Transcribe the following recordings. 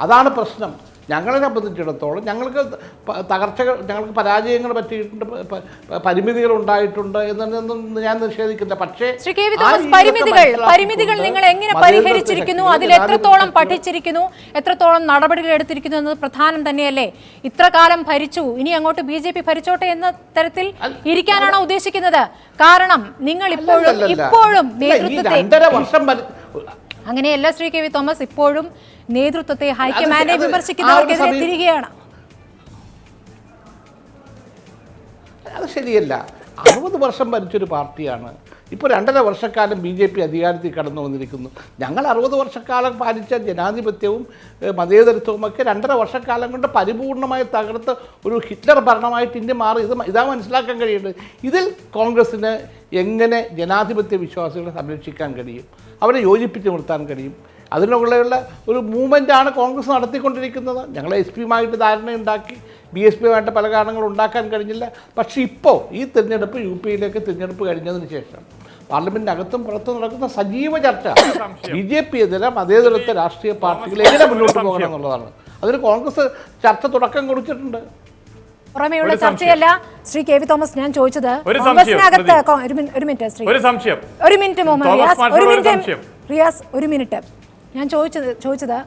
അതാണ് പ്രശ്നം. ഞങ്ങളെ സംബന്ധിച്ചിടത്തോളം ഞങ്ങൾക്ക് തകർച്ചകൾ, ഞങ്ങൾക്ക് പരാജയങ്ങൾ പറ്റിയിട്ടുണ്ട്, പരിമിതികൾ ഉണ്ടായിട്ടുണ്ട് എന്നൊന്നും ഞാൻ നിഷേധിക്കില്ല. പക്ഷേ പരിമിതികൾ നിങ്ങൾ എങ്ങനെ പരിഹരിച്ചിരിക്കുന്നു, അതിൽ എത്രത്തോളം പഠിച്ചിരിക്കുന്നു, എത്രത്തോളം നടപടികൾ എടുത്തിരിക്കുന്നു എന്നത് പ്രധാനം തന്നെയല്ലേ? ഇത്ര കാലം ഭരിച്ചു, ഇനി അങ്ങോട്ട് BJP ഭരിച്ചോട്ടെ എന്ന തരത്തിൽ ഇരിക്കാനാണോ ഉദ്ദേശിക്കുന്നത്? കാരണം നിങ്ങൾ ഇപ്പോഴും നേതൃത്വത്തെ അങ്ങനെയല്ല ശ്രീ KV തോമസ്, ഇപ്പോഴും നേതൃത്വത്തെ ഹൈക്കമാൻഡെ വിമർശിക്കുന്നവർക്കെതിരെ തിരികെയാണ്. അത് ശരിയല്ല. 60 വർഷം ഭരിച്ചൊരു പാർട്ടിയാണ്. ഇപ്പോൾ 2.5 വർഷക്കാലം BJP അധികാരത്തിൽ കടന്നു വന്നിരിക്കുന്നു. ഞങ്ങൾ 60 വർഷക്കാലം പാലിച്ച ജനാധിപത്യവും മതേതരത്വവും ഒക്കെ 2.5 വർഷക്കാലം കൊണ്ട് പരിപൂർണമായി തകർത്ത് ഒരു ഹിറ്റ്ലർ ഭരണമായിട്ട് ഇന്ത്യ മാറി. ഇതാ മനസ്സിലാക്കാൻ കഴിയുന്നത്. ഇതിൽ കോൺഗ്രസ്സിന് എങ്ങനെ ജനാധിപത്യ വിശ്വാസികളെ സംരക്ഷിക്കാൻ കഴിയും, അവരെ യോജിപ്പിച്ച് നിർത്താൻ കഴിയും, അതിനുള്ള ഒരു മൂവ്മെൻറ്റാണ് കോൺഗ്രസ് നടത്തിക്കൊണ്ടിരിക്കുന്നത്. ഞങ്ങൾ SP-യുമായിട്ട് ധാരണയുണ്ടാക്കി, BSP-യുമായിട്ട് പല കാരണങ്ങളും ഉണ്ടാക്കാൻ കഴിഞ്ഞില്ല. പക്ഷേ ഇപ്പോൾ ഈ തിരഞ്ഞെടുപ്പ്, UP-യിലേക്ക് തിരഞ്ഞെടുപ്പ് കഴിഞ്ഞതിന് ശേഷം പാർലമെൻറ്റിനകത്തും പുറത്തും നടക്കുന്ന സജീവ ചർച്ച BJP-എതിരെ മതേതരത്വ രാഷ്ട്രീയ പാർട്ടികൾ എങ്ങനെ മുന്നോട്ട് പോകണം എന്നുള്ളതാണ്. അതിന് കോൺഗ്രസ് ചർച്ച തുടക്കം കൊടുത്തിട്ടുണ്ട്. പുറമേയുള്ള ചർച്ചയല്ല ശ്രീ KV തോമസ്. ഞാൻ ചോദിച്ചത് ഒരു മിനിറ്റ് ഞാൻ ചോദിച്ചത്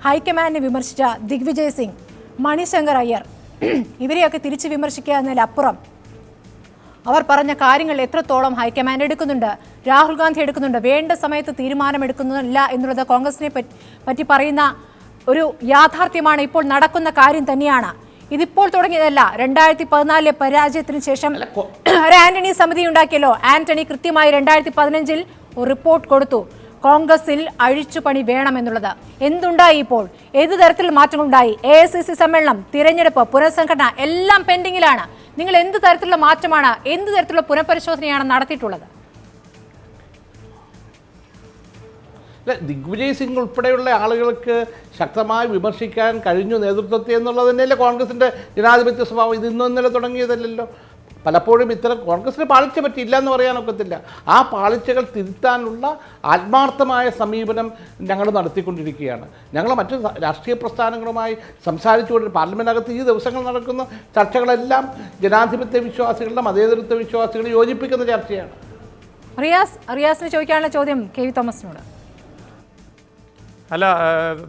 ഹൈക്കമാൻഡിനെ വിമർശിച്ച ദിഗ്വിജയ് സിംഗ്, മണിശങ്കർ അയ്യർ, ഇവരെയൊക്കെ തിരിച്ച് വിമർശിക്കുക എന്നതിലപ്പുറം അവർ പറഞ്ഞ കാര്യങ്ങൾ എത്രത്തോളം ഹൈക്കമാൻഡ് എടുക്കുന്നുണ്ട്, രാഹുൽ ഗാന്ധി എടുക്കുന്നുണ്ട്, വേണ്ട സമയത്ത് തീരുമാനമെടുക്കുന്നില്ല എന്നുള്ളത് കോൺഗ്രസിനെ പറ്റി പറയുന്ന ഒരു യാഥാർത്ഥ്യമാണ്. ഇപ്പോൾ നടക്കുന്ന കാര്യം തന്നെയാണ്. ഇതിപ്പോൾ തുടങ്ങിയതല്ല. 2014 പരാജയത്തിന് ശേഷം ഒരു ആന്റണി സമിതി ഉണ്ടാക്കിയല്ലോ. ആന്റണി കൃത്യമായി 2015 ഒരു റിപ്പോർട്ട് കൊടുത്തു, കോൺഗ്രസിൽ അഴിച്ചുപണി വേണമെന്നുള്ളത്. എന്തുണ്ടായി ഇപ്പോൾ? ഏത് തരത്തിൽ മാറ്റങ്ങളുണ്ടായി? AICC സമ്മേളനം, തിരഞ്ഞെടുപ്പ്, പുനഃസംഘടന എല്ലാം പെൻഡിങ്ങിലാണ്. നിങ്ങൾ എന്ത് തരത്തിലുള്ള മാറ്റമാണ്, എന്ത് തരത്തിലുള്ള പുനഃപരിശോധനയാണ് നടത്തിയിട്ടുള്ളത്? ദിഗ്വിജയ് സിംഗ് ഉൾപ്പെടെയുള്ള ആളുകൾക്ക് ശക്തമായി വിമർശിക്കാൻ കഴിഞ്ഞു നേതൃത്വത്തെ എന്നുള്ളത് തന്നെയല്ലേ കോൺഗ്രസിൻ്റെ ജനാധിപത്യ സ്വഭാവം. ഇത് ഇന്നലെ തുടങ്ങിയതല്ലല്ലോ. പലപ്പോഴും ഇത്തരം കോൺഗ്രസിന് പാളിച്ച പറ്റിയില്ല എന്ന് പറയാനൊക്കത്തില്ല. ആ പാളിച്ചകൾ തിരുത്താനുള്ള ആത്മാർത്ഥമായ സമീപനം ഞങ്ങൾ നടത്തിക്കൊണ്ടിരിക്കുകയാണ്. ഞങ്ങൾ മറ്റു രാഷ്ട്രീയ പ്രസ്ഥാനങ്ങളുമായി സംസാരിച്ചുകൊണ്ട് പാർലമെൻറ്റിനകത്ത് ഈ ദിവസങ്ങൾ നടക്കുന്ന ചർച്ചകളെല്ലാം ജനാധിപത്യ വിശ്വാസികളുടെ, മതേതരത്വ വിശ്വാസികളെ യോജിപ്പിക്കുന്ന ചർച്ചയാണ്. റിയാസിന് ചോദിക്കാനുള്ള ചോദ്യം KV തോമസിനോട്. അല്ല,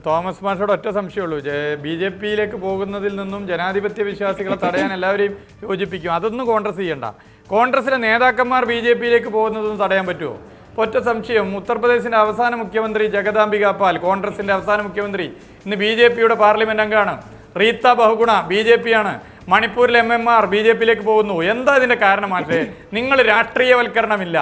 തോമസ് മാഷോട് ഒറ്റ സംശയമുള്ളൂ. BJP-യിലേക്ക് പോകുന്നതിൽ നിന്നും ജനാധിപത്യ വിശ്വാസികളെ തടയാൻ എല്ലാവരെയും യോജിപ്പിക്കും. അതൊന്നും കോൺഗ്രസ് ചെയ്യണ്ട. കോൺഗ്രസിലെ നേതാക്കന്മാർ BJP-യിലേക്ക് പോകുന്നതൊന്നും തടയാൻ പറ്റുമോ? ഒറ്റ സംശയം. ഉത്തർപ്രദേശിൻ്റെ അവസാന മുഖ്യമന്ത്രി ജഗദാംബിക പാൽ, കോൺഗ്രസിൻ്റെ അവസാന മുഖ്യമന്ത്രി, ഇന്ന് BJP-യുടെ പാർലമെൻറ്റ് അംഗമാണ്. റീത്ത ബഹുഗുണ BJP-യാണ്. മണിപ്പൂരിലെ MMR BJP-യിലേക്ക് പോകുന്നു. എന്താ ഇതിൻ്റെ കാരണം? മാഷേ, നിങ്ങൾ രാഷ്ട്രീയവൽക്കരണമില്ല,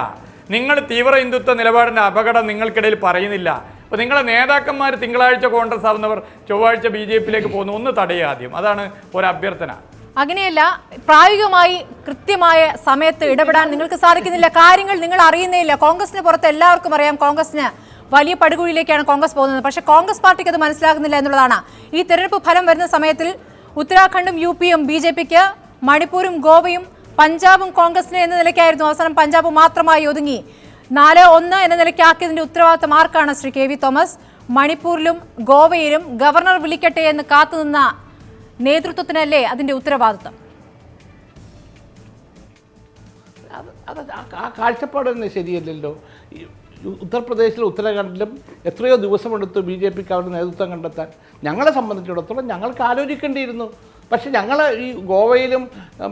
നിങ്ങൾ തീവ്ര ഹിന്ദുത്വ നിലപാടിൻ്റെ അപകടം നിങ്ങൾക്കിടയിൽ പറയുന്നില്ല. അപ്പോൾ നിങ്ങളെ നേതാക്കന്മാർ തിങ്കളാഴ്ച കോൺഗ്രസ് ആവുന്നവർ ചൊവ്വാഴ്ച BJP-യിലേക്ക് പോകുന്നു. ഒന്ന് തടയുക ആദ്യം. അതാണ് ഒരു അഭ്യർത്ഥന. അങ്ങനെയല്ല, പ്രായോഗികമായി കൃത്യമായ സമയത്ത് ഇടപെടാൻ നിങ്ങൾക്ക് സാധിക്കുന്നില്ല. കാര്യങ്ങൾ നിങ്ങൾ അറിയുന്നില്ല. കോൺഗ്രസിന് പുറത്ത് എല്ലാവർക്കും അറിയാം, കോൺഗ്രസിന് വലിയ പടുകുഴിയിലേക്കാണ് കോൺഗ്രസ് പോകുന്നത്. പക്ഷേ കോൺഗ്രസ് പാർട്ടിക്ക് അത് മനസ്സിലാകുന്നില്ല എന്നുള്ളതാണ്. ഈ തെരഞ്ഞെടുപ്പ് ഫലം വരുന്ന സമയത്തിൽ ഉത്തരാഖണ്ഡും UP-യും BJP-ക്ക്, മണിപ്പൂരും ഗോവയും പഞ്ചാബും കോൺഗ്രസിന് എന്ന നിലയ്ക്കായിരുന്നു. അവസാനം പഞ്ചാബ് മാത്രമായി ഒതുങ്ങി. 4-1 എന്ന നിലയ്ക്കാക്കിയതിന്റെ ഉത്തരവാദിത്തം ആർക്കാണ് ശ്രീ KV തോമസ്? മണിപ്പൂരിലും ഗോവയിലും ഗവർണർ വിളിക്കട്ടെ എന്ന് കാത്തുനിന്ന നേതൃത്വത്തിനല്ലേ അതിന്റെ ഉത്തരവാദിത്തം? ആ കാഴ്ചപ്പാട് തന്നെ ശരിയല്ലല്ലോ. ഉത്തർപ്രദേശിലും ഉത്തരാഖണ്ഡിലും എത്രയോ ദിവസമെടുത്തു BJP-ക്ക് അവരുടെ നേതൃത്വം കണ്ടെത്താൻ. ഞങ്ങളെ സംബന്ധിച്ചിടത്തോളം ഞങ്ങൾക്ക് ആലോചിക്കേണ്ടിയിരുന്നു. പക്ഷെ ഞങ്ങൾ ഈ ഗോവയിലും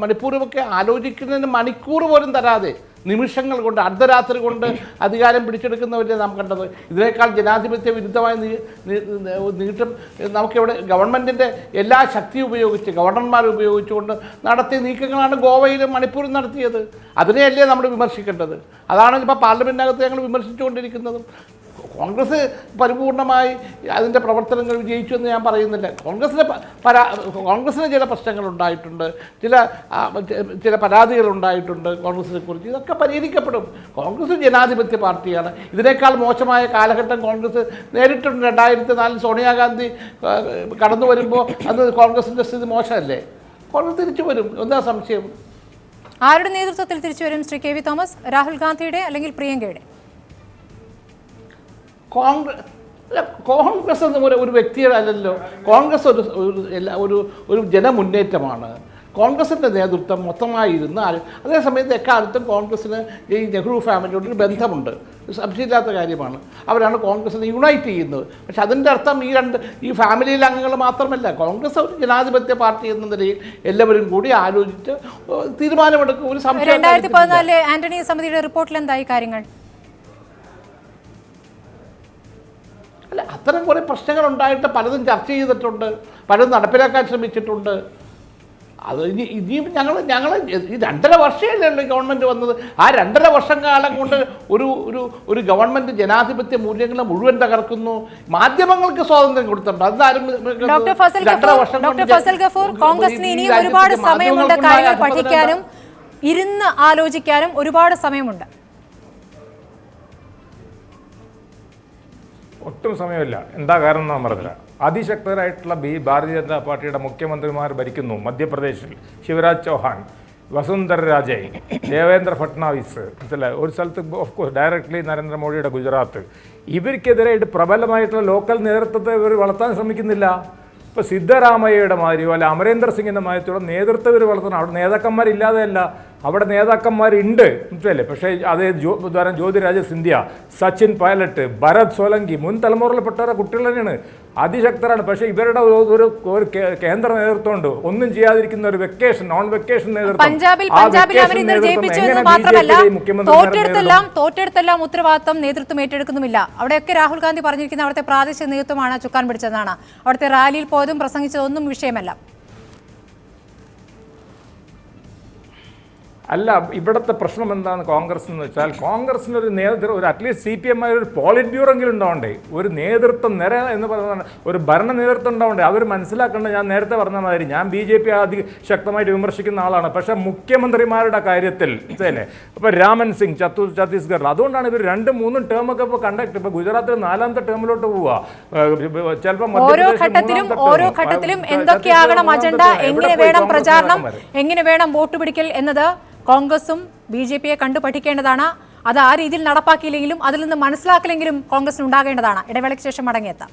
മണിപ്പൂരുമൊക്കെ ആലോചിക്കുന്നതിന് മണിക്കൂർ പോലും തരാതെ നിമിഷങ്ങൾ കൊണ്ട്, അർദ്ധരാത്രി കൊണ്ട് അധികാരം പിടിച്ചെടുക്കുന്നവരെ നാം കണ്ടത്. ഇതിനേക്കാൾ ജനാധിപത്യ വിരുദ്ധമായ നീട്ടം നമുക്കിവിടെ ഗവൺമെൻറ്റിൻ്റെ എല്ലാ ശക്തിയും ഉപയോഗിച്ച്, ഗവർണർമാരെ ഉപയോഗിച്ചുകൊണ്ട് നടത്തിയ നീക്കങ്ങളാണ് ഗോവയിലും മണിപ്പൂരും നടത്തിയത്. അതിനെയല്ലേ നമ്മൾ വിമർശിക്കേണ്ടത്? അതാണ് ഇപ്പോൾ പാർലമെൻറ്റിനകത്ത് ഞങ്ങൾ വിമർശിച്ചുകൊണ്ടിരിക്കുന്നതും. കോൺഗ്രസ് പരിപൂർണമായി അതിൻ്റെ പ്രവർത്തനങ്ങൾ വിജയിച്ചു എന്ന് ഞാൻ പറയുന്നില്ല. കോൺഗ്രസിന് ചില പ്രശ്നങ്ങളുണ്ടായിട്ടുണ്ട്, ചില പരാതികളുണ്ടായിട്ടുണ്ട് കോൺഗ്രസിനെ കുറിച്ച്. ഇതൊക്കെ പരിഹരിക്കപ്പെടും. കോൺഗ്രസ് ജനാധിപത്യ പാർട്ടിയാണ്. ഇതിനേക്കാൾ മോശമായ കാലഘട്ടം കോൺഗ്രസ് നേരിട്ടുണ്ട്. 2004 സോണിയാഗാന്ധി കടന്നു വരുമ്പോൾ അന്ന് കോൺഗ്രസിൻ്റെ സ്ഥിതി മോശമല്ലേ? കോൺഗ്രസ് തിരിച്ചു വരും, എന്താ സംശയം? ആരുടെ നേതൃത്വത്തിൽ തിരിച്ചു വരും ശ്രീ KV തോമസ്? രാഹുൽ ഗാന്ധിയുടെ അല്ലെങ്കിൽ പ്രിയങ്കയുടെ? അല്ല, കോൺഗ്രസ് എന്ന് ഒരു വ്യക്തിയുടെ അല്ലല്ലോ. കോൺഗ്രസ് ഒരു ജനമുന്നേറ്റമാണ്. കോൺഗ്രസിൻ്റെ നേതൃത്വം മൊത്തമായിരുന്ന അതേസമയത്ത് എക്കാലത്തും കോൺഗ്രസ്സിന് ഈ നെഹ്റു ഫാമിലിയോടൊരു ബന്ധമുണ്ട്, സംശയമില്ലാത്ത കാര്യമാണ്. അവരാണ് കോൺഗ്രസിനെ യുണൈറ്റ് ചെയ്യുന്നത്. പക്ഷെ അതിൻ്റെ അർത്ഥം ഈ ഫാമിലിയിലെ അംഗങ്ങൾ മാത്രമല്ല, കോൺഗ്രസ് ഒരു ജനാധിപത്യ പാർട്ടി എന്ന നിലയിൽ എല്ലാവരും കൂടി ആലോചിച്ച് തീരുമാനമെടുക്കും. ഒരു സംശയം 2014 ആന്റണി സമിതിയുടെ റിപ്പോർട്ടിൽ എന്തായി കാര്യങ്ങൾ? അല്ല, അത്തരം കുറേ പ്രശ്നങ്ങൾ ഉണ്ടായിട്ട് പലതും ചർച്ച ചെയ്തിട്ടുണ്ട്, പലതും നടപ്പിലാക്കാൻ ശ്രമിച്ചിട്ടുണ്ട്. അത് ഇനിയും ഞങ്ങൾ ഈ 2.5 വർഷമല്ലേ ഗവൺമെൻറ് വന്നത്. ആ 2.5 വർഷം കാലം കൊണ്ട് ഒരു ഗവൺമെൻറ് ജനാധിപത്യ മൂല്യങ്ങളെ മുഴുവൻ തകർക്കുന്നു. മാധ്യമങ്ങൾക്ക് സ്വാതന്ത്ര്യം കൊടുത്തിട്ടുണ്ട്. അതാരും ഡോക്ടർ ഫസൽ ഗഫൂർ, കോൺഗ്രസിന് ഇനിയും ഒരുപാട് സമയമുണ്ട് കാര്യങ്ങൾ പഠിക്കാനും ഇരുന്ന് ആലോചിക്കാനും ഒരുപാട് സമയമുണ്ട്. ഒട്ടും സമയമില്ല. എന്താ കാരണം എന്നാണ് പറഞ്ഞില്ല. അതിശക്തരായിട്ടുള്ള ഭാരതീയ ജനതാ പാർട്ടിയുടെ മുഖ്യമന്ത്രിമാർ ഭരിക്കുന്നു. മധ്യപ്രദേശിൽ ശിവരാജ് ചൗഹാൻ, വസുന്ധര രാജെ, ദേവേന്ദ്ര ഫട്നാവിസ്, ഒരു സ്ഥലത്ത് ഓഫ് കോഴ്സ് ഡയറക്റ്റ്ലി നരേന്ദ്രമോദിയുടെ ഗുജറാത്ത്. ഇവർക്കെതിരായിട്ട് പ്രബലമായിട്ടുള്ള ലോക്കൽ നേതൃത്വത്തെ ഇവർ വളർത്താൻ ശ്രമിക്കുന്നില്ല. ഇപ്പോൾ സിദ്ധരാമയ്യയുടെ മാതിരിയോ അല്ല അമരേന്ദ്ര സിംഗിൻ്റെ മാതിരിയുള്ള നേതൃത്വം ഇവർ വളർത്തണം. അവിടെ നേതാക്കന്മാരില്ലാതെയല്ല, അവിടെ നേതാക്കന്മാരുണ്ട്, മനസ്സിലല്ലേ. പക്ഷേ അതേ ഉദാഹരണം ജ്യോതിരാജ സിന്ധ്യ, സച്ചിൻ പൈലറ്റ്, ഭരത് സോലങ്കി മുൻ തലമുറയിൽപ്പെട്ടവരെ കുട്ടികൾ തന്നെയാണ്, അതിശക്തരാണ്. പക്ഷേ ഇവരുടെ ഒരു കേന്ദ്ര നേതൃത്വമുണ്ട്, ഒന്നും ചെയ്യാതിരിക്കുന്ന ഒരു നോൺ വെക്കേഷൻ നേതൃത്വം. തോറ്റെടുത്തെല്ലാം ഉത്തരവാദിത്തം നേതൃത്വം ഏറ്റെടുക്കുന്നുമില്ല. അവിടെയൊക്കെ രാഹുൽ ഗാന്ധി പറഞ്ഞിരിക്കുന്ന അവിടുത്തെ പ്രാദേശിക നേതൃത്വമാണ് ചുക്കാൻ പിടിച്ചതെന്നാണ്. അവിടുത്തെ റാലിയിൽ പോയതും പ്രസംഗിച്ചതൊന്നും വിഷയമല്ല. അല്ല, ഇവിടുത്തെ പ്രശ്നം എന്താണ് കോൺഗ്രസ് എന്ന് വെച്ചാൽ, കോൺഗ്രസിനൊരു ഒരു അറ്റ്ലീസ്റ്റ് CPM ഒരു പോളിറ്റ് ബ്യൂറോ എങ്കിലും ഉണ്ടാവണ്ടേ, ഒരു നേതൃത്വം നിര എന്ന് പറയുന്ന ഒരു ഭരണ നേതൃത്വം ഉണ്ടാവണ്ടേ. അവർ മനസ്സിലാക്കേണ്ട, ഞാൻ നേരത്തെ പറഞ്ഞ മാതിരി ഞാൻ BJP ശക്തമായിട്ട് വിമർശിക്കുന്ന ആളാണ്. പക്ഷേ മുഖ്യമന്ത്രിമാരുടെ കാര്യത്തിൽ അല്ലേ, ഇപ്പോൾ രാമൻ സിംഗ് ഛത്തീസ്ഗഡിൽ, അതുകൊണ്ടാണ് ഇവർ 2-3 ടേമൊക്കെ ഇപ്പോൾ ഇപ്പോൾ ഗുജറാത്തിൽ 4ാമത്തെ ടേമിലോട്ട് പോവുക. ചിലപ്പോൾ ഓരോ ഘട്ടത്തിലും എന്തൊക്കെയാകണം അജണ്ട, എങ്ങനെ വേണം പ്രചാരണം, എങ്ങനെ വേണം വോട്ട് പിടിക്കൽ എന്നത് കോൺഗ്രസും BJPയെ കണ്ടു പഠിക്കേണ്ടതാണ്. അത് ആ രീതിയിൽ നടപ്പാക്കിയില്ലെങ്കിലും അതിൽ നിന്ന് മനസ്സിലാക്കലെങ്കിലും കോൺഗ്രസിന് ഉണ്ടാകേണ്ടതാണ്. ഇടവേളയ്ക്ക് ശേഷം മടങ്ങിയെത്താം.